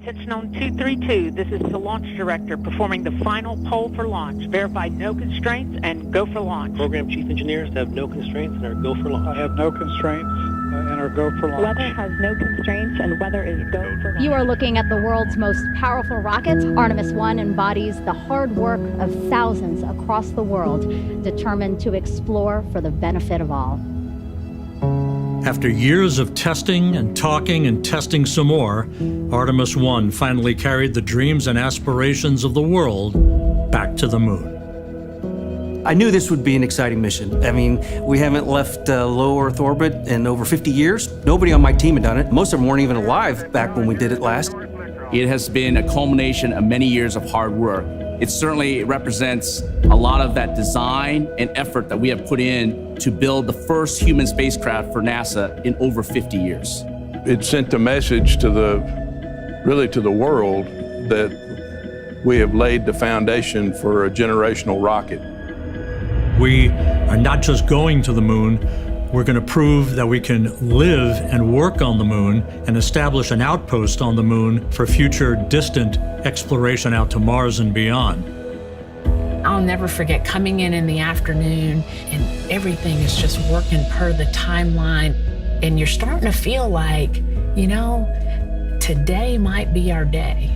Sentinel 232, this is the launch director performing the final poll for launch. Verify no constraints and go for launch. Program chief engineers have no constraints and are go for launch. I have no constraints and are go for launch. Weather has no constraints and weather is go for launch. You are looking at the world's most powerful rocket. Artemis 1 embodies the hard work of thousands across the world, determined to explore for the benefit of all. After years of testing and talking and testing some more, Artemis 1 finally carried the dreams and aspirations of the world back to the moon. I knew this would be an exciting mission. I mean, we haven't left low Earth orbit in over 50 years. Nobody on my team had done it. Most of them weren't even alive back when we did it last. It has been a culmination of many years of hard work. It certainly represents a lot of that design and effort that we have put in to build the first human spacecraft for NASA in over 50 years. It sent a message to the world that we have laid the foundation for a generational rocket. We are not just going to the moon, we're going to prove that we can live and work on the moon and establish an outpost on the moon for future distant exploration out to Mars and beyond. I'll never forget coming in the afternoon and everything is just working per the timeline. And you're starting to feel like, you know, today might be our day.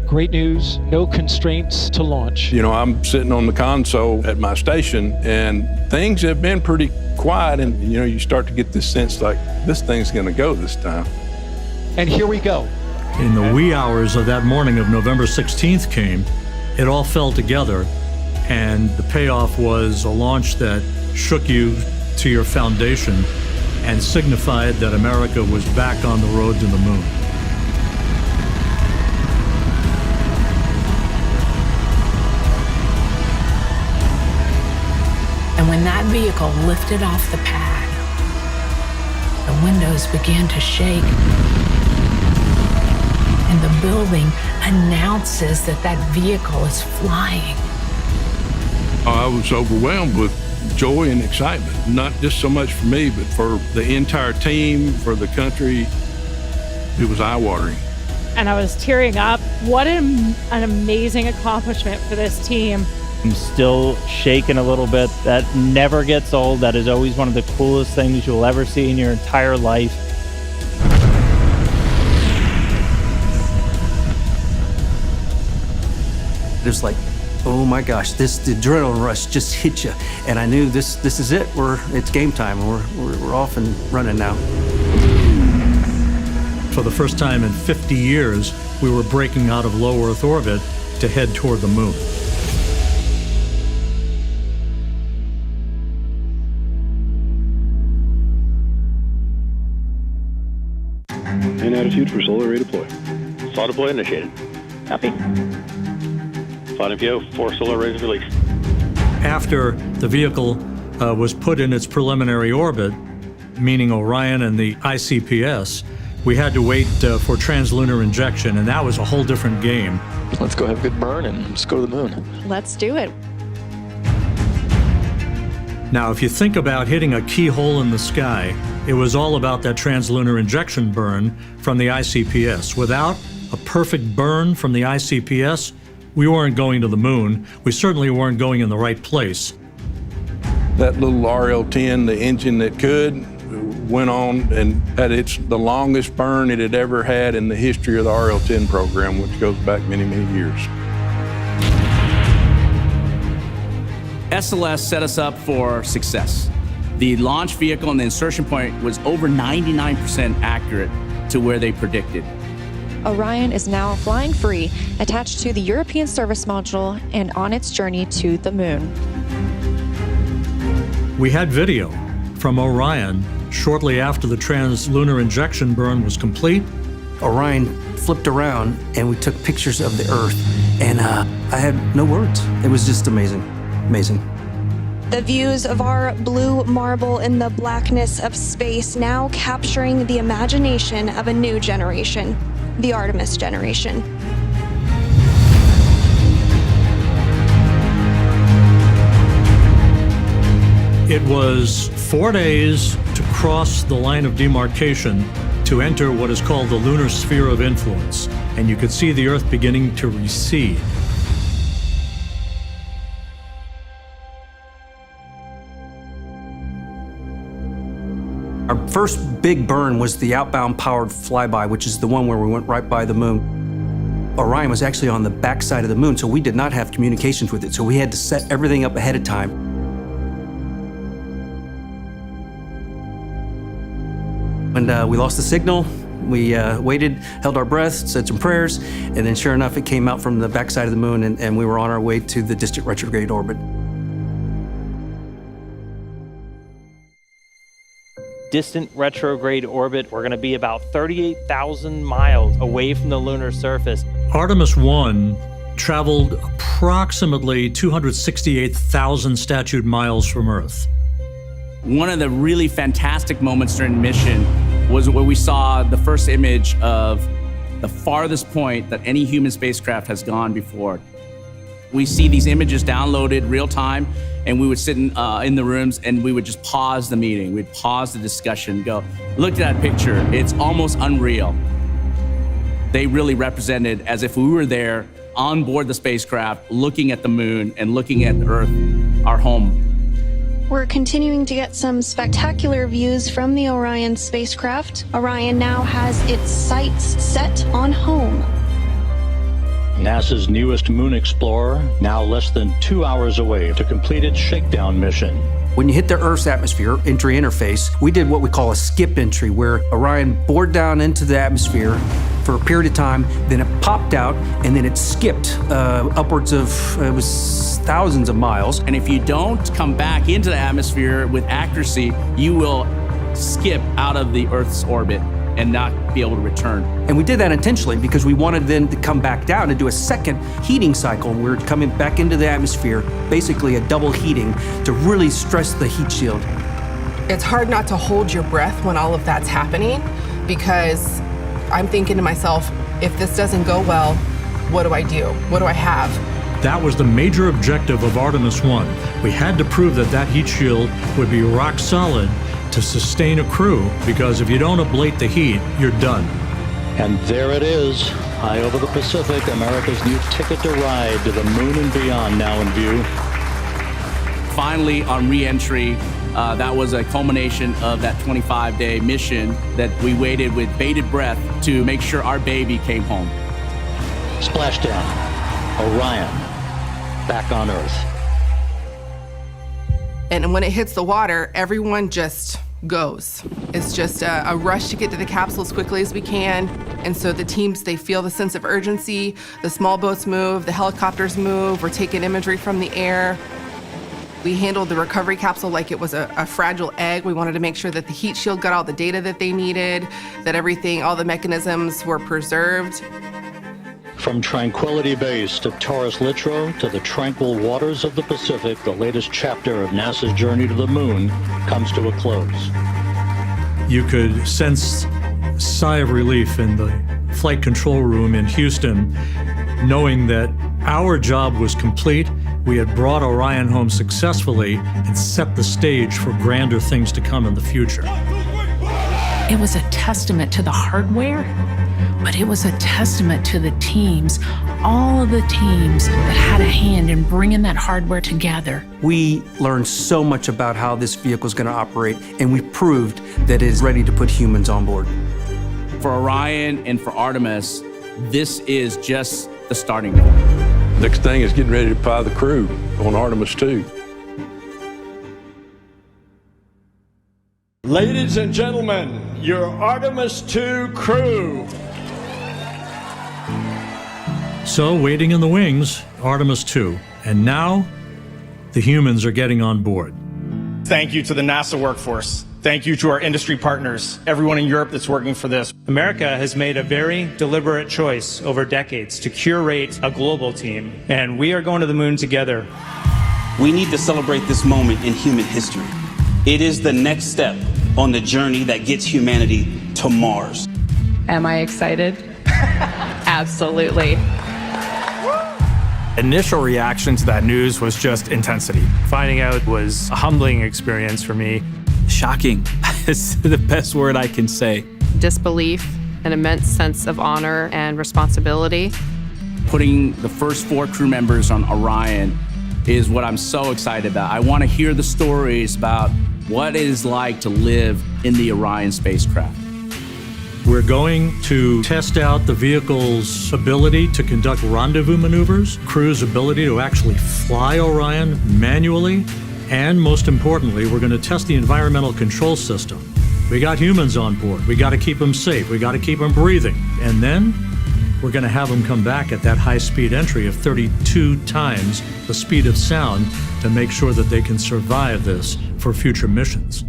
Great news, no constraints to launch. You know, I'm sitting on the console at my station and things have been pretty quiet and, you know, you start to get this sense like this thing's gonna go this time. And here we go. In the wee hours of that morning of November 16th came, it all fell together, and the payoff was a launch that shook you to your foundation and signified that America was back on the road to the moon. And when that vehicle lifted off the pad, the windows began to shake. And the building announces that that vehicle is flying. I was overwhelmed with joy and excitement, not just so much for me, but for the entire team, for the country. It was eye-watering. And I was tearing up. What an amazing accomplishment for this team. I'm still shaking a little bit. That never gets old. That is always one of the coolest things you'll ever see in your entire life. It was like, oh my gosh, the adrenaline rush just hit you. And I knew this is it. It's game time. We're off and running now. For the first time in 50 years, we were breaking out of low Earth orbit to head toward the moon. And attitude for solar array deploy. Saw deploy initiated. Copy. Flight MPO, 4 solar arrays released. After the vehicle was put in its preliminary orbit, meaning Orion and the ICPS, we had to wait for translunar injection, and that was a whole different game. Let's go have a good burn and just go to the moon. Let's do it. Now, if you think about hitting a keyhole in the sky, it was all about that translunar injection burn from the ICPS. Without a perfect burn from the ICPS, we weren't going to the moon. We certainly weren't going in the right place. That little RL-10, the engine that could, went on and had the longest burn it had ever had in the history of the RL-10 program, which goes back many, many years. SLS set us up for success. The launch vehicle and the insertion point was over 99% accurate to where they predicted. Orion is now flying free, attached to the European Service Module and on its journey to the moon. We had video from Orion shortly after the translunar injection burn was complete. Orion flipped around and we took pictures of the Earth, and I had no words. It was just amazing, amazing. The views of our blue marble in the blackness of space, now capturing the imagination of a new generation, the Artemis generation. It was 4 days to cross the line of demarcation to enter what is called the lunar sphere of influence, and you could see the Earth beginning to recede. Our first big burn was the outbound powered flyby, which is the one where we went right by the moon. Orion was actually on the backside of the moon, so we did not have communications with it, so we had to set everything up ahead of time. When we lost the signal, we waited, held our breath, said some prayers, and then sure enough, it came out from the backside of the moon, and we were on our way to the distant retrograde orbit. Distant retrograde orbit, we're going to be about 38,000 miles away from the lunar surface. Artemis 1 traveled approximately 268,000 statute miles from Earth. One of the really fantastic moments during the mission was where we saw the first image of the farthest point that any human spacecraft has gone before. We see these images downloaded real time, and we would sit in the rooms and we would just pause the meeting. We'd pause the discussion, go, look at that picture. It's almost unreal. They really represented as if we were there on board the spacecraft, looking at the moon and looking at the Earth, our home. We're continuing to get some spectacular views from the Orion spacecraft. Orion now has its sights set on home. NASA's newest moon explorer, now less than 2 hours away to complete its shakedown mission. When you hit the Earth's atmosphere, entry interface, we did what we call a skip entry, where Orion bored down into the atmosphere for a period of time, then it popped out, and then it skipped upwards of, it was thousands of miles. And if you don't come back into the atmosphere with accuracy, you will skip out of the Earth's orbit and not be able to return. And we did that intentionally because we wanted then to come back down and do a second heating cycle. We're coming back into the atmosphere, basically a double heating to really stress the heat shield. It's hard not to hold your breath when all of that's happening, because I'm thinking to myself, if this doesn't go well, what do I do? What do I have? That was the major objective of Artemis 1. We had to prove that that heat shield would be rock solid to sustain a crew, because if you don't ablate the heat, you're done. And there it is, high over the Pacific, America's new ticket to ride to the moon and beyond now in view. Finally, on re-entry, that was a culmination of that 25-day mission that we waited with bated breath to make sure our baby came home. Splashdown, Orion, back on Earth. And when it hits the water, everyone just goes. It's just a rush to get to the capsule as quickly as we can. And so the teams, they feel the sense of urgency. The small boats move, the helicopters move, we're taking imagery from the air. We handled the recovery capsule like it was a fragile egg. We wanted to make sure that the heat shield got all the data that they needed, that everything, all the mechanisms were preserved. From Tranquility Base to Taurus Littrow to the tranquil waters of the Pacific, the latest chapter of NASA's journey to the moon comes to a close. You could sense a sigh of relief in the flight control room in Houston, knowing that our job was complete. We had brought Orion home successfully and set the stage for grander things to come in the future. It was a testament to the hardware, but it was a testament to the teams, all of the teams that had a hand in bringing that hardware together. We learned so much about how this vehicle is going to operate, and we proved that it is ready to put humans on board. For Orion and for Artemis, this is just the starting point. Next thing is getting ready to fly the crew on Artemis 2. Ladies and gentlemen, your Artemis 2 crew. So, waiting in the wings, Artemis 2. And now, the humans are getting on board. Thank you to the NASA workforce. Thank you to our industry partners, everyone in Europe that's working for this. America has made a very deliberate choice over decades to curate a global team, and we are going to the moon together. We need to celebrate this moment in human history. It is the next step on the journey that gets humanity to Mars. Am I excited? Absolutely. Initial reaction to that news was just intensity. Finding out was a humbling experience for me. Shocking is the best word I can say. disbelief, an immense sense of honor and responsibility. Putting the first 4 crew members on Orion is what I'm so excited about. I want to hear the stories about what it is like to live in the Orion spacecraft. We're going to test out the vehicle's ability to conduct rendezvous maneuvers, crew's ability to actually fly Orion manually, and most importantly, we're going to test the environmental control system. We got humans on board. We got to keep them safe. We got to keep them breathing. And then we're going to have them come back at that high-speed entry of 32 times the speed of sound to make sure that they can survive this for future missions.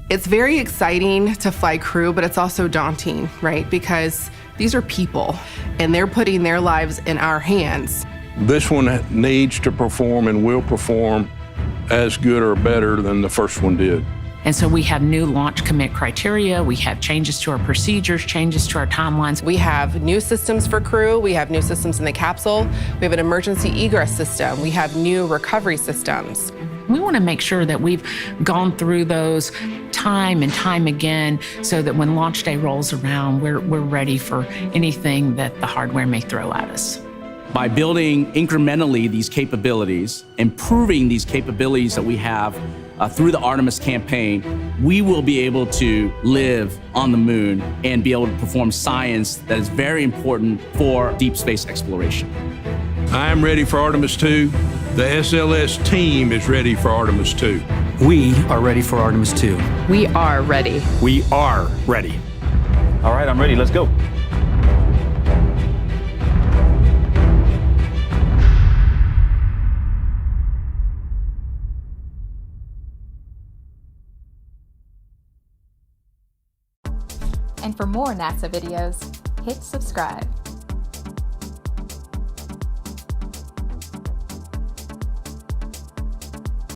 It's very exciting to fly crew, but it's also daunting, right? Because these are people, and they're putting their lives in our hands. This one needs to perform and will perform as good or better than the first one did. And so we have new launch commit criteria, we have changes to our procedures, changes to our timelines. We have new systems for crew, we have new systems in the capsule, we have an emergency egress system, we have new recovery systems. We want to make sure that we've gone through those time and time again so that when launch day rolls around, we're ready for anything that the hardware may throw at us. By building incrementally these capabilities, improving these capabilities that we have through the Artemis campaign, we will be able to live on the moon and be able to perform science that is very important for deep space exploration. I am ready for Artemis 2. The SLS team is ready for Artemis 2. We are ready for Artemis 2. We are ready. We are ready. All right, I'm ready. Let's go. And for more NASA videos, hit subscribe.